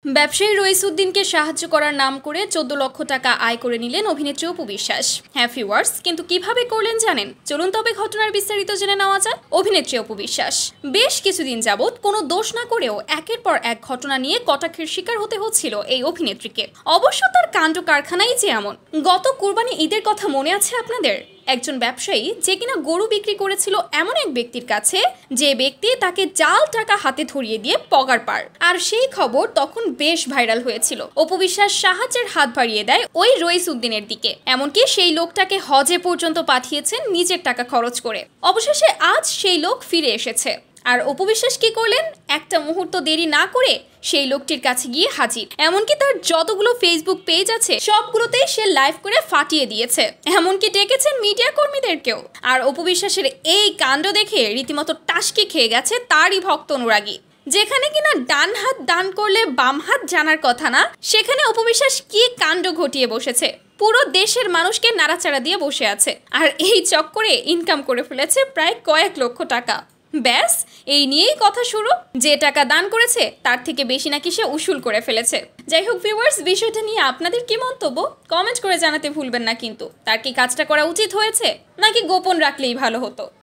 ব্যবসায়ী রইসউদ্দিনকে সাহায্য করার নাম করে ১৪ লক্ষ টাকা আয় করে নিলেন অভিনেত্রী অপু বিশ্বাস। হ্যাঁ ভিউয়ার্স, কিন্তু কিভাবে করলেন জানেন? চলুন তবে ঘটনার বিস্তারিত জেনে নেওয়া যাক। অভিনেত্রী অপু বিশ্বাস বেশ কিছুদিন যাবৎ কোনো দোষ না করেও একের পর এক ঘটনা নিয়ে কটাক্ষের শিকার হতে হচ্ছিল এই অভিনেত্রীকে। অবশ্য তার কাণ্ড কারখানাই যে এমন। গত কুরবানি ঈদের কথা মনে আছে আপনাদের? একজন ব্যবসায়ী যে কিনা গরু বিক্রি করেছিল এমন এক ব্যক্তির কাছে, যে ব্যক্তি তাকে জাল টাকা হাতে ধরিয়ে দিয়ে পগার পার। আর সেই খবর তখন বেশ ভাইরাল হয়েছিল। অপু বিশ্বাস সাহায্যের হাত বাড়িয়ে দেয় ওই রইসউদ্দিনের দিকে, এমনকি সেই লোকটাকে হজে পর্যন্ত পাঠিয়েছেন নিজের টাকা খরচ করে। অবশেষে আজ সেই লোক ফিরে এসেছে। আর অপু বিশ্বাস কি করলেন? একটা মুহূর্ত দেরি না করে সেই লোকটির কাছে গিয়ে হাজির। এমনকি তার যতগুলো ফেসবুক পেজ আছে সবগুলোতেই সে লাইভ করে ফাটিয়ে দিয়েছে, এমনকি ডেকেছেন মিডিয়া কর্মীদেরকেও। আর অপু বিশ্বাসের এই কাণ্ড দেখে রীতিমতো টাসকি খেয়ে গেছে তারই ভক্ত অনুরাগী। যেখানে কিনা ডান হাত দান করলে বাম হাত জানার কথা না, সেখানে অপু বিশ্বাস কি কাণ্ড ঘটিয়ে বসেছে। পুরো দেশের মানুষকে নাড়াচাড়া দিয়ে বসে আছে, আর এই চক্করে ইনকাম করে ফেলেছে প্রায় কয়েক লক্ষ টাকা। ব্যাস, এই নিয়েই কথা শুরু। যে টাকা দান করেছে তার থেকে বেশি নাকি সে উসুল করে ফেলেছে। যাই হোক ভিউয়ার্স, বিষয়টা নিয়ে আপনাদের কি মন্তব্য কমেন্ট করে জানাতে ভুলবেন না। কিন্তু তার কি কাজটা করা উচিত হয়েছে, নাকি গোপন রাখলেই ভালো হতো?